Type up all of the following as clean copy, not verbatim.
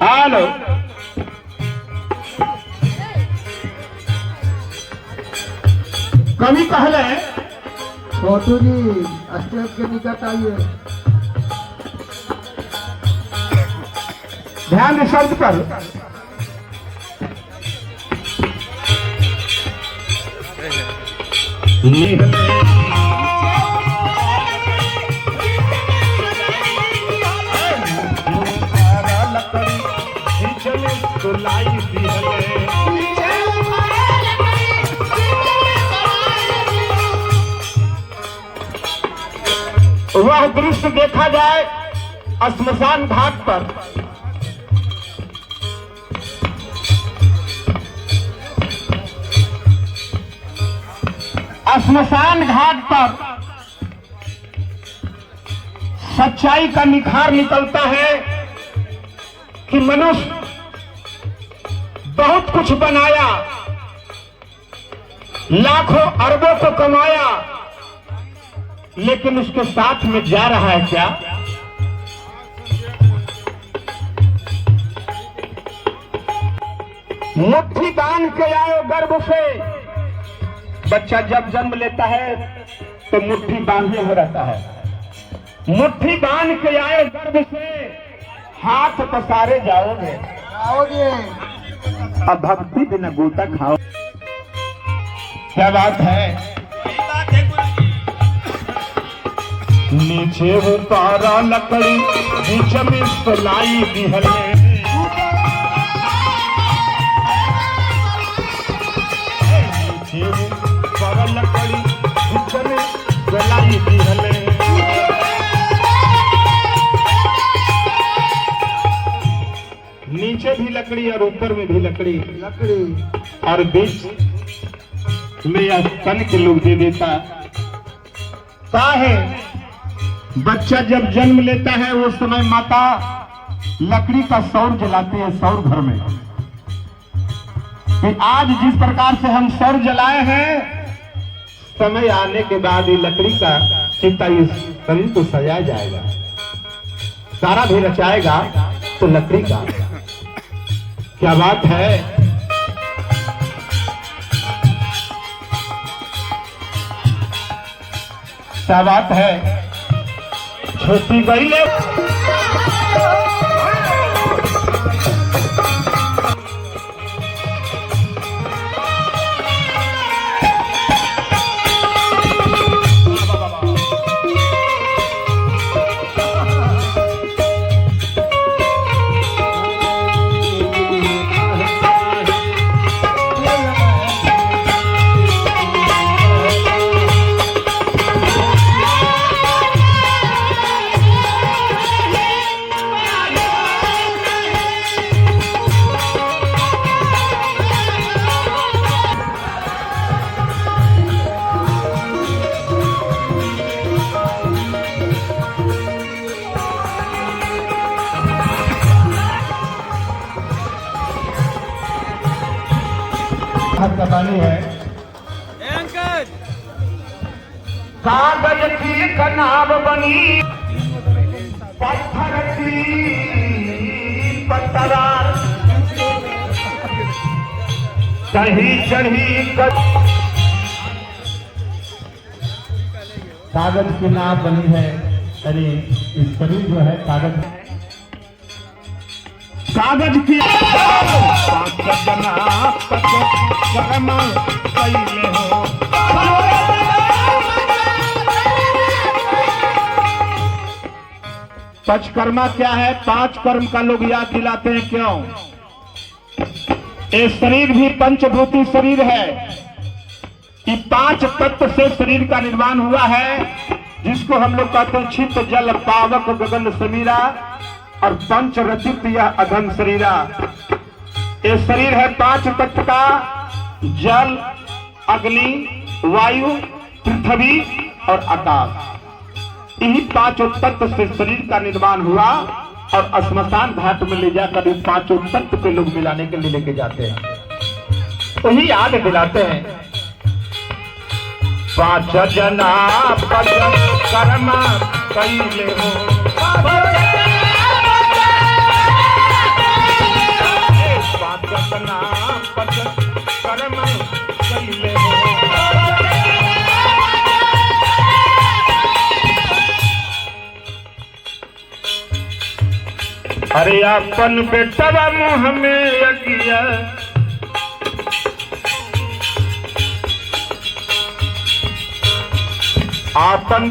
Hello कवि कहले छोटू जी stage के निकट आइए। ध्यान दे शब्द पर। वह दृश्य देखा जाए श्मशान घाट पर। श्मशान घाट पर सच्चाई का निखार निकलता है कि मनुष्य बहुत कुछ बनाया, लाखों अरबों को कमाया, लेकिन उसके साथ में जा रहा है क्या? मुट्ठी बांध के आयो गर्भ से। बच्चा जब जन्म लेता है तो मुट्ठी बांधे हो रहता है। मुट्ठी बांध के आए गर्भ से, हाथ पसारे जाओगे अब भक्ति बिना गोता खाओ। क्या बात है? नीचे वो पारा लकड़ी बीच में सलाई दिहले। नीचे वो पारा लकड़ी बीच में सलाई दिहले। नीचे भी लकड़ी और ऊपर में भी लकड़ी और बीच में यह तन के लोग दे देता है। बच्चा जब जन्म लेता है उस समय माता लकड़ी का सौर जलाते हैं सौर घर में। कि आज जिस प्रकार से हम सौर जलाए हैं, समय आने के बाद ये लकड़ी का चिता इस शरीर को सजाया जाएगा, सारा भी रचाएगा तो लकड़ी का। क्या बात है? क्या बात है? छोटी गईले पानी है। कागज की कनाब बनी पत्थर की पत्थरार कहीं चढ़ी कागज की नाव बनी है। अरे इस शरीर जो है कागज की कर्म कैले हो। पंचकर्मा क्या है? 5 कर्म का लोग याद दिलाते हैं। क्यों? ये शरीर भी पंचभूति शरीर है कि 5 तत्व से शरीर का निर्माण हुआ है, जिसको हम लोग कहते हैं छित जल पावक गगन समीरा और पंच रचित यह अघन शरीरा। ये शरीर है 5 तत्व का, जल, अग्नि, वायु, पृथ्वी और आकाश। इन्हीं 5 तत्व से शरीर का निर्माण हुआ और श्मशान घाट में ले जाकर इन 5 तत्व के लोग मिलाने के लिए लेके जाते हैं। वही याद दिलाते हैं 5 जना कर्म कैले हो। 5 जना कर्म कैले हो। अरे अपन बेटवा मुँह में अगिया आपन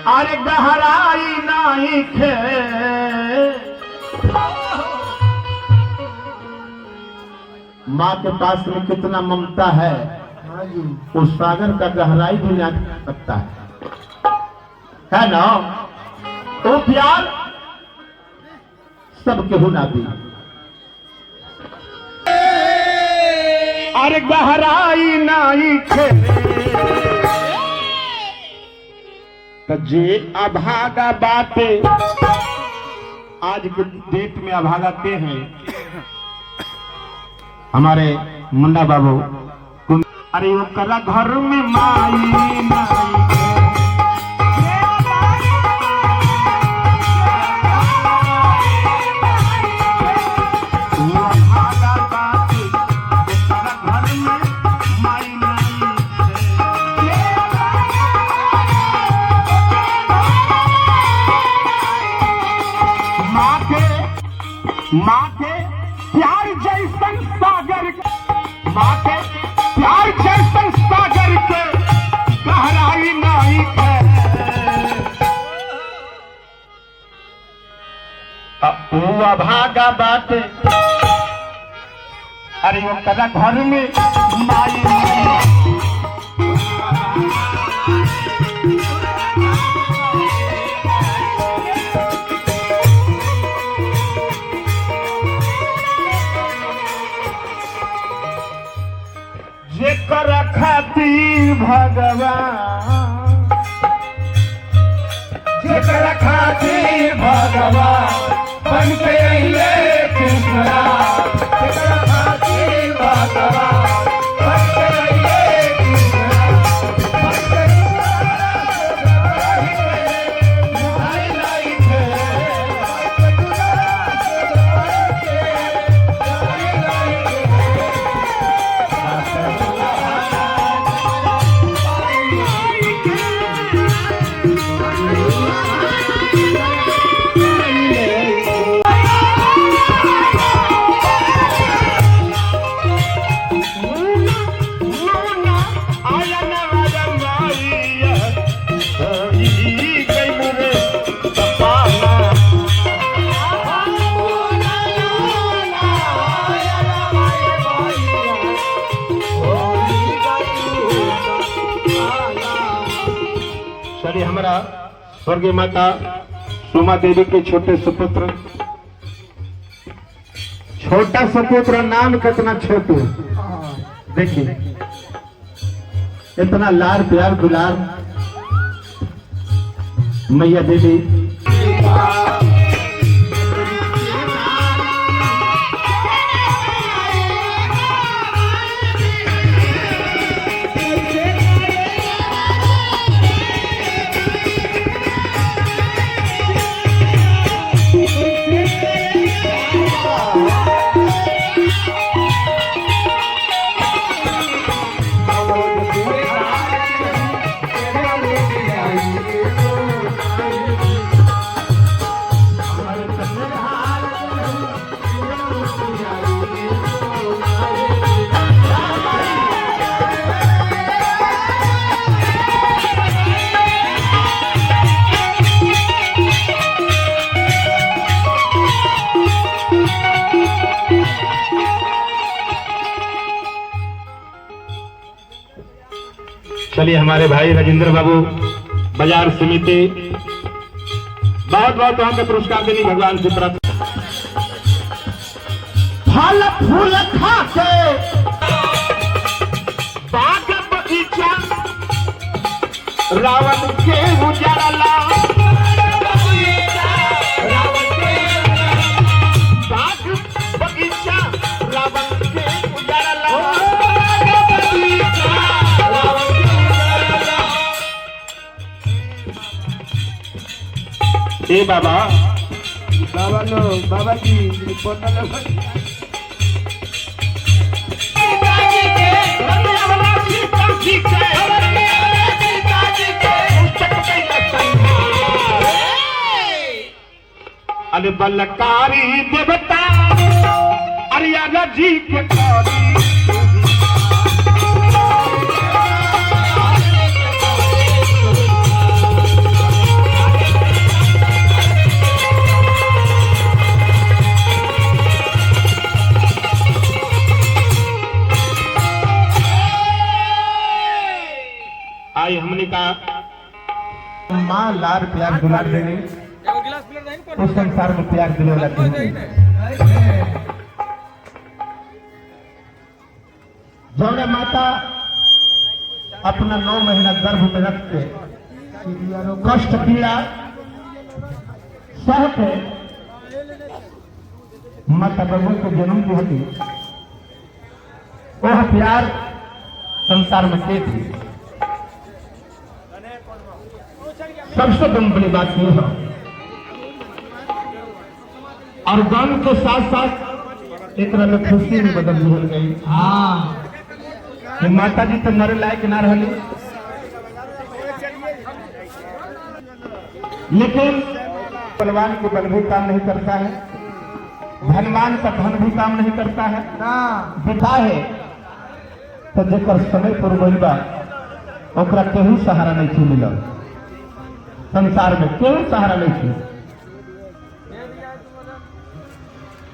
अरे गहराई नहीं खे माँ के पास में कितना ममता है, हाँ जी, उस सागर का गहराई भी ना सकता है ना। वो प्यार सबके होना भी। अरे गहराई नहीं खे जे अभागा बाते। आज के डेट में अभागा के हैं? हमारे मुन्ना बाबू। अरे वो कला घर में माई माई माँ के प्यार जैसन सागर, माँ के प्यार जैसन सागर के गहराई नहीं है। वो अभागा बाटे। अरे वो कदा घर में माई जेकर खातिर भगवान, जेकर खातिर भगवान बन के अइले कृष्ण राम। जेकर खातिर भगवान बन के अइले कृष्ण हमारा स्वर्गीय माता सुमा देवी के छोटे सुपुत्र, छोटा सुपुत्र नाम कितना छोटू। देखिए इतना लाड़ प्यार दुलार मैया देवी। चलिए हमारे भाई राजेंद्र बाबू बाजार समिति बहुत बहुत वहां पे पुरस्कार देने भगवान से प्रार्थना। फल फूल खा के बाग बगीचा रावण के उजाला, बाग बगीचा रावण के उजाला, ए बाबा बाबा लो बाबा जी रिपोर्टर लो अरे बलकारी देवता अरिया जी के कौड़ी आई हमने कहा माँ लार प्यार दुलार देने उस संसार में प्यार दिले वाला जौने माता अपना 9 महीना गर्भ में रख के कष्ट पीड़ा सह के माता बबू को जन्म दी होती, वह प्यार संसार में के थी। सबसे बड़ी बात यह है और गम के साथ साथ एक तरह में खुशी में बदल गई। हाँ माता जी तो मरे लायक ना रही, लेकिन बलवान के बल भी काम नहीं करता है, धनवान का धन भी काम नहीं करता है ना। बिता है तो जेकर समय पर गई बा ओकरा केहू सहारा नहीं थी मिला, संसार में कोई सहारा नहीं थी।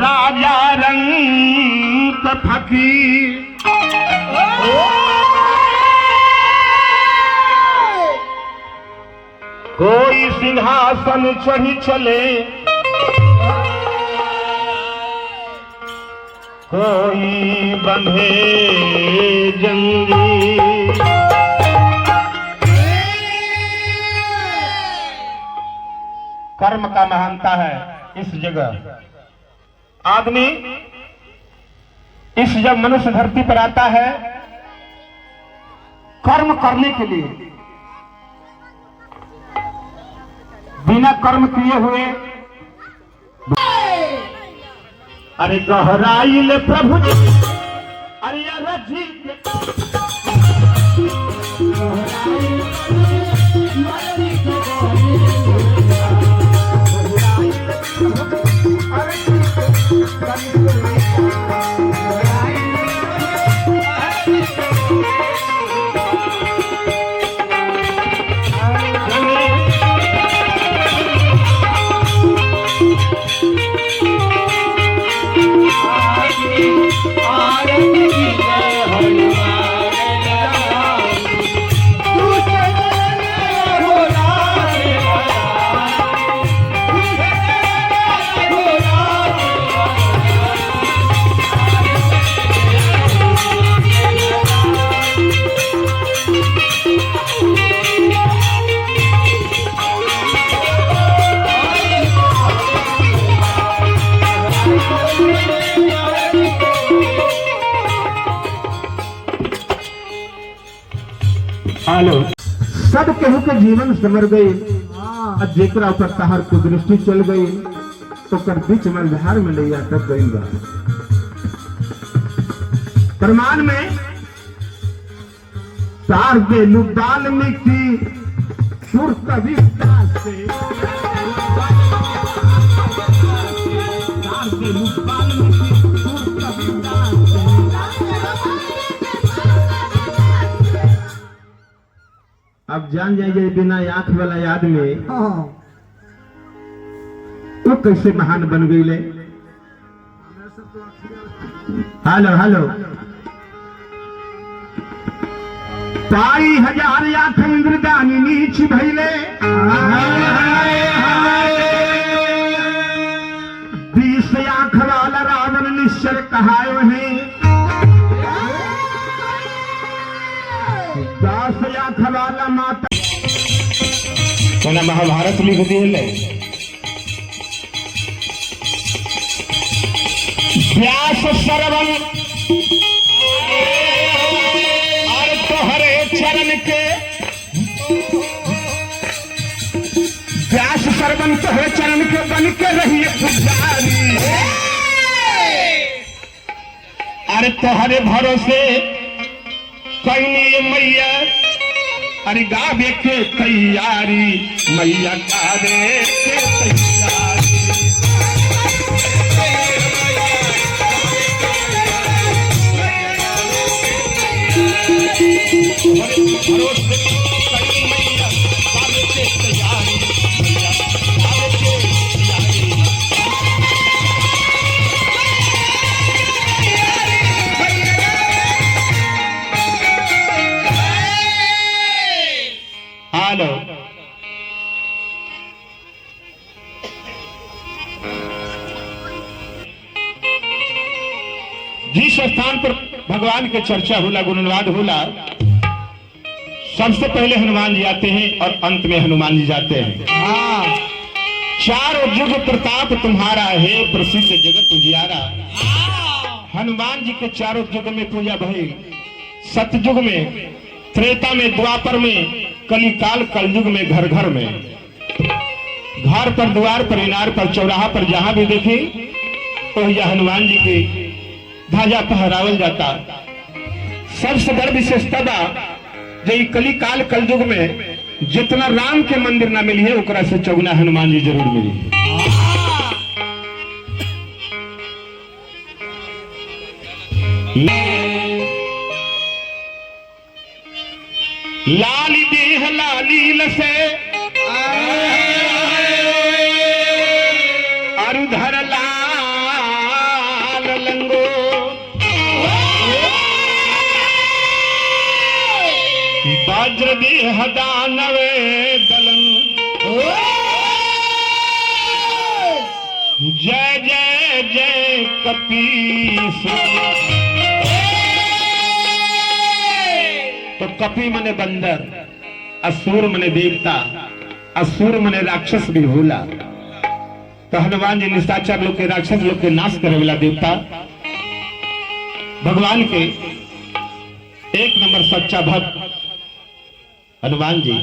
राजा रंग फकीर कोई सिंहासन चढ़ी चले, कोई बंधे जंगी। कर्म का महानता है इस जगह। आदमी इस जब मनुष्य धरती पर आता है कर्म करने के लिए, बिना कर्म किए हुए अरे गहराइल प्रभु जी अरे जी हेलो सब केहू के जीवन संवर गई, जेकरा ऊपर तहार को दृष्टि चल गई तो कर बीच में धार में ले अटक गई बा। प्रमाण में तार दे लुबाल में की सुर कभी से तार दे लुबाल में की सुर कभी अब जान जाइए बिना आंख वाला आदमी हाँ तो कैसे महान बन गई ले। हेलो हेलो पाई हजार आंख इंद्रदानी नीच भैले 20 आंख वाला रावण निश्चर कहायो है 10 आंख वाला माता कोना महाभारत लिख दिए व्यास श्रवण और तोहरे चरण के व्यास श्रवण तोहरे चरण के बन के रही पुजारी अरे तोहरे भरोसे कहीं मैया अरे गावे के तैयारी मैया गावे के तैयारी हेलो जिस स्थान पर भगवान के चर्चा होला गुणवाद होला सबसे पहले हनुमान जी आते हैं और अंत में हनुमान जी जाते हैं। चारों युग प्रताप तुम्हारा है प्रसिद्ध जगत उजियारा। हनुमान जी के चारों युग में पूजा भई सतयुग में त्रेता में द्वापर में कलिकाल कलयुग में घर घर में घर पर द्वार पर इनार पर चौराहा पर जहां भी देखी तो यह हनुमान जी की ध्वजा फहरावल जाता। सबसे बड़ विशेषता बा जे कलिकाल कलयुग में जितना राम के मंदिर ना मिली है ओकरा से चौगुना हनुमान जी जरूर मिली है। लाली देह लाली लसे अरुधर लाल लंगो वज्र देह दानवे दलन जय जय जय कपीस। तो कपी मने बंदर असुर मने देवता असुर मने राक्षस भी होला। तो हनुमान जी निशाचर लोग के राक्षस लोग के नाश करे वाला देवता भगवान के एक नंबर सच्चा भक्त हनुमान जी।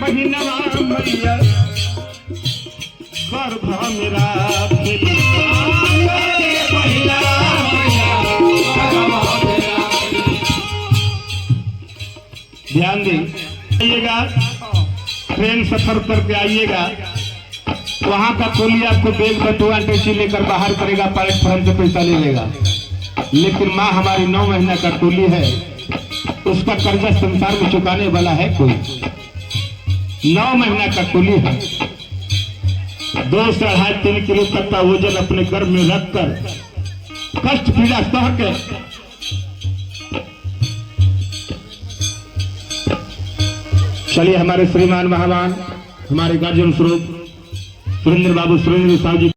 महीनवा मैया गर्भ मेरा खेली ध्यान दें आइएगा ट्रेन सफर करके आइएगा वहां का कोली आपको बैग बटुआ टैक्सी लेकर बाहर करेगा प्लेटफॉर्म से पैसा ले लेगा लेकिन माँ हमारी 9 महीना का कोली है उसका कर्जा संसार में चुकाने वाला है कोई 9 महीना का कोली है 2 से 2.5-3 किलो तक का वजन अपने गर्भ में रखकर कष्ट पीड़ा सह के चलिए हमारे श्रीमान महामान हमारे गार्जियन स्वरूप सुरेंद्र बाबू सुरेंद्र साहब जी